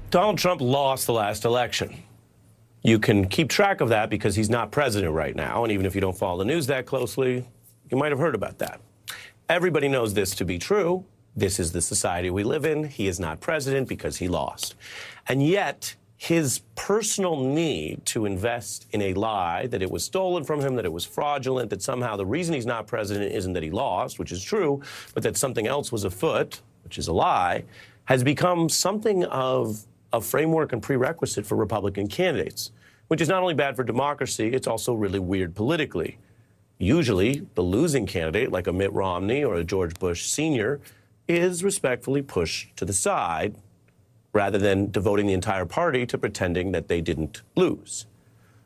Donald Trump lost the last election. You can keep track of that because he's not president right now, and even if you don't follow the news that closely, you might have heard about that. Everybody knows this to be true. This is the society we live in. He is not president because he lost. And yet, his personal need to invest in a lie that it was stolen from him, that it was fraudulent, that somehow the reason he's not president isn't that he lost, which is true, but that something else was afoot, which is a lie, has become something of a framework and prerequisite for Republican candidates, which is not only bad for democracy, it's also really weird politically. Usually, the losing candidate, like a Mitt Romney or a George Bush Sr., is respectfully pushed to the side rather than devoting the entire party to pretending that they didn't lose.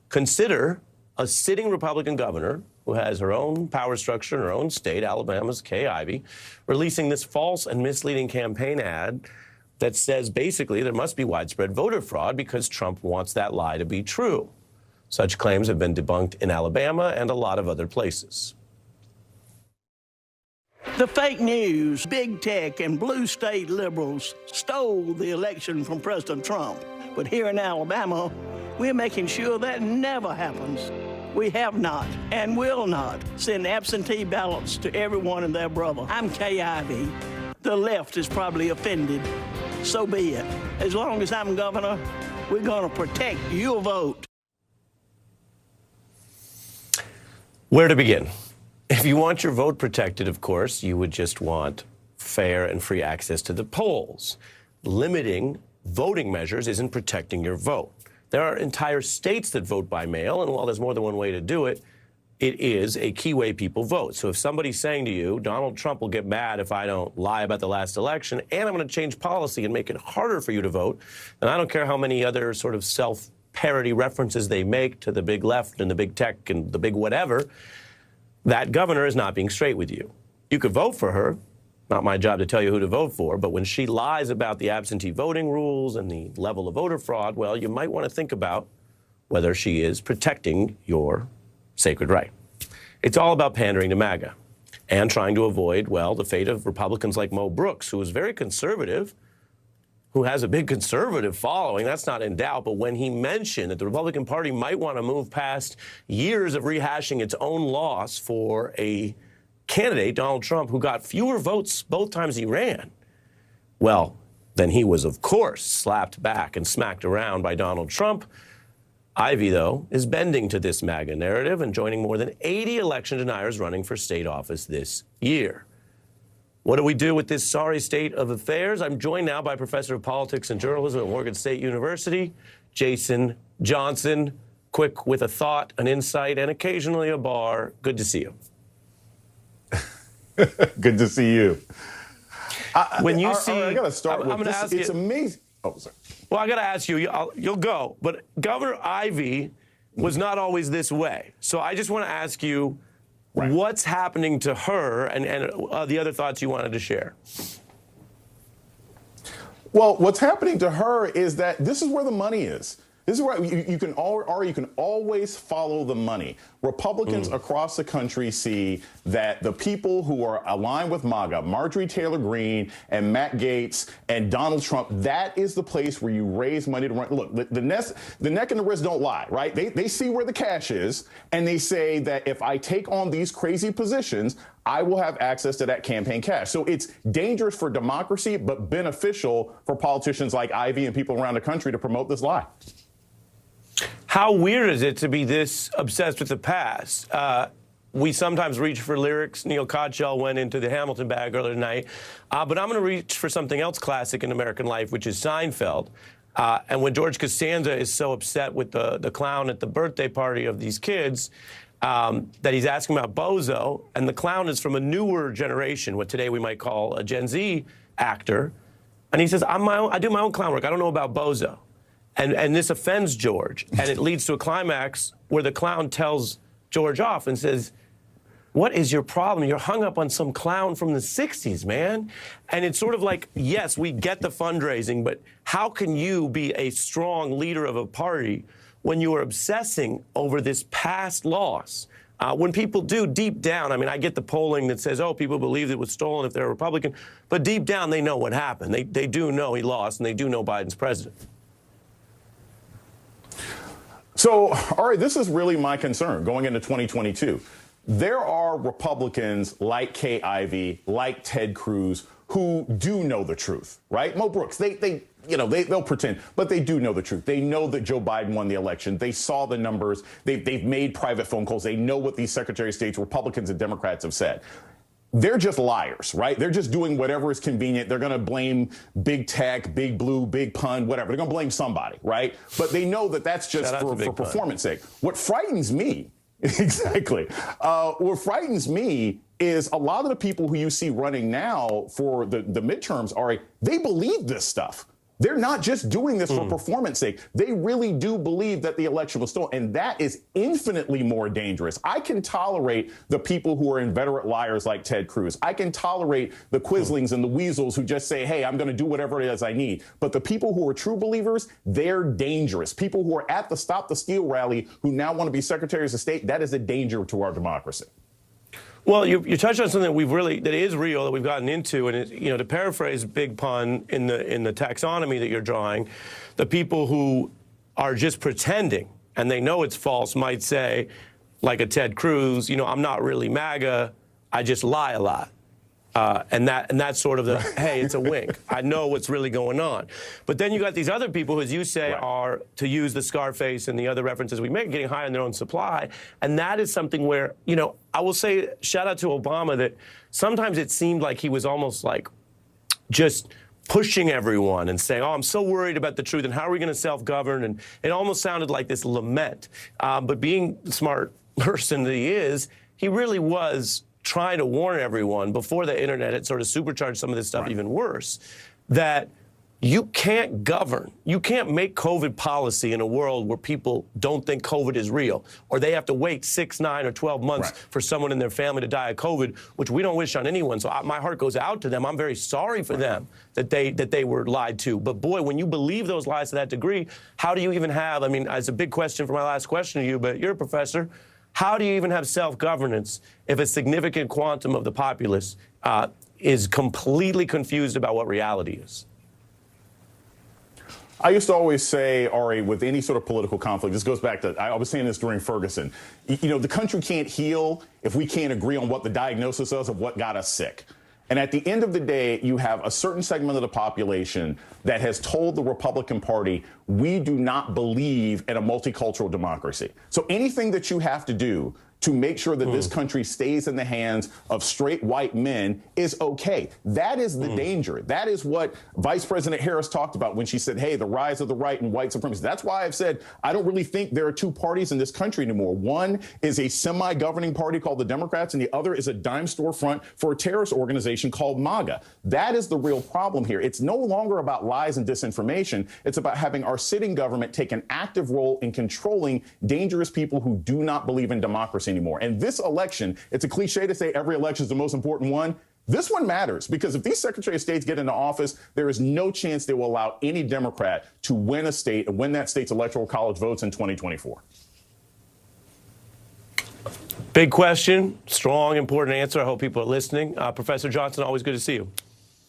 Consider a sitting Republican governor who has her own power structure in her own state, Alabama's Kay Ivey, releasing this false and misleading campaign ad that says basically there must be widespread voter fraud because Trump wants that lie to be true. Such claims have been debunked in Alabama and a lot of other places. The fake news, big tech, and blue state liberals stole the election from President Trump. But here in Alabama, we're making sure that never happens. We have not and will not send absentee ballots to everyone and their brother. I'm Kay Ivey. The left is probably offended. So be it. As long as I'm governor, we're going to protect your vote. Where to begin? If you want your vote protected, of course, you would just want fair and free access to the polls. Limiting voting measures isn't protecting your vote. There are entire states that vote by mail, and while there's more than one way to do it, it is a key way people vote. So if somebody's saying to you, Donald Trump will get mad if I don't lie about the last election, and I'm going to change policy and make it harder for you to vote, then I don't care how many other sort of self-parody references they make to the big left and the big tech and the big whatever, that governor is not being straight with you. You could vote for her. Not my job to tell you who to vote for, but when she lies about the absentee voting rules and the level of voter fraud, well, you might want to think about whether she is protecting your sacred right. It's all about pandering to MAGA and trying to avoid, well, the fate of Republicans like Mo Brooks, who is very conservative, who has a big conservative following, that's not in doubt, but when he mentioned that the Republican Party might want to move past years of rehashing its own loss for a candidate, Donald Trump, who got fewer votes both times he ran, well, then he was, of course, slapped back and smacked around by Donald Trump. Ivey, though, is bending to this MAGA narrative and joining more than 80 election deniers running for state office this year. What do we do with this sorry state of affairs? I'm joined now by Professor of Politics and Journalism at Morgan State University, Jason Johnson. Quick with a thought, an insight, and occasionally a bar. Good to see you. Good to see you. When you see, I got to start with this. It's amazing. Oh, sorry. Well, I got to ask you. You'll go, but Governor Ivey was not always this way. So I just want to ask you, right, what's happening to her, and the other thoughts you wanted to share. Well, what's happening to her is that this is where the money is. This is where you can always follow the money. Republicans across the country see that the people who are aligned with MAGA, Marjorie Taylor Greene and Matt Gaetz and Donald Trump, that is the place where you raise money to run. Look, the neck and the wrist don't lie, right? They see where the cash is, and they say that if I take on these crazy positions, I will have access to that campaign cash. So it's dangerous for democracy, but beneficial for politicians like Ivey and people around the country to promote this lie. How weird is it to be this obsessed with the past? We sometimes reach for lyrics. Neil Cottrell went into the Hamilton bag earlier tonight. But I'm going to reach for something else classic in American life, which is Seinfeld. And when George Costanza is so upset with the clown at the birthday party of these kids that he's asking about Bozo, and the clown is from a newer generation, what today we might call a Gen Z actor. And he says, I do my own clown work. I don't know about Bozo. And this offends George, and it leads to a climax where the clown tells George off and says, what is your problem? You're hung up on some clown from the 60s, man. And it's sort of like, yes, we get the fundraising, but how can you be a strong leader of a party when you are obsessing over this past loss? When people do deep down, I mean, I get the polling that says, oh, people believe it was stolen if they're a Republican, but deep down they know what happened. They do know he lost, and they do know Biden's president. So, all right, this is really my concern going into 2022. There are Republicans like Kay Ivey, like Ted Cruz, who do know the truth, right? Mo Brooks, they'll pretend, but they do know the truth. They know that Joe Biden won the election. They saw the numbers. They've made private phone calls. They know what these Secretary of States, Republicans and Democrats have said. They're just liars, right? They're just doing whatever is convenient. They're going to blame big tech, big blue, big pun, whatever. They're going to blame somebody, right? But they know that that's just for performance sake. What frightens me, exactly, what frightens me is a lot of the people who you see running now for the midterms they believe this stuff. They're not just doing this for performance sake. They really do believe that the election was stolen, and that is infinitely more dangerous. I can tolerate the people who are inveterate liars like Ted Cruz. I can tolerate the Quislings and the weasels who just say, hey, I'm going to do whatever it is I need. But the people who are true believers, they're dangerous. People who are at the Stop the Steal rally who now want to be secretaries of state, that is a danger to our democracy. Well, you touched on something that is real, that we've gotten into, and to paraphrase big pun in the taxonomy that you're drawing, the people who are just pretending and they know it's false might say, like a Ted Cruz, I'm not really MAGA, I just lie a lot. And that's sort of the, hey, it's a wink. I know what's really going on. But then you got these other people who, as you say, are, to use the Scarface and the other references we make, getting high on their own supply. And that is something where, I will say, shout out to Obama, that sometimes it seemed like he was almost like just pushing everyone and saying, I'm so worried about the truth and how are we going to self-govern? And it almost sounded like this lament. But being the smart person that he is, he really was trying to warn everyone before the internet had sort of supercharged some of this stuff even worse, that you can't govern. You can't make COVID policy in a world where people don't think COVID is real, or they have to wait 6, 9, or 12 months for someone in their family to die of COVID, which we don't wish on anyone. So my heart goes out to them. I'm very sorry for them that they were lied to. But boy, when you believe those lies to that degree, how do you even have, it's a big question for my last question to you, but you're a professor. How do you even have self-governance if a significant quantum of the populace is completely confused about what reality is? I used to always say, Ari, with any sort of political conflict, this goes back to, I was saying this during Ferguson, the country can't heal if we can't agree on what the diagnosis is of what got us sick. And at the end of the day, you have a certain segment of the population that has told the Republican Party, we do not believe in a multicultural democracy. So anything that you have to do to make sure that this country stays in the hands of straight white men is okay. That is the danger. That is what Vice President Harris talked about when she said, hey, the rise of the right and white supremacy. That's why I've said I don't really think there are two parties in this country anymore. One is a semi-governing party called the Democrats, and the other is a dime store front for a terrorist organization called MAGA. That is the real problem here. It's no longer about lies and disinformation. It's about having our sitting government take an active role in controlling dangerous people who do not believe in democracy anymore. And this election, it's a cliche to say every election is the most important one. This one matters because if these Secretary of States get into office, there is no chance they will allow any Democrat to win a state and win that state's electoral college votes in 2024. Big question, strong, important answer. I hope people are listening. Professor Johnson, always good to see you.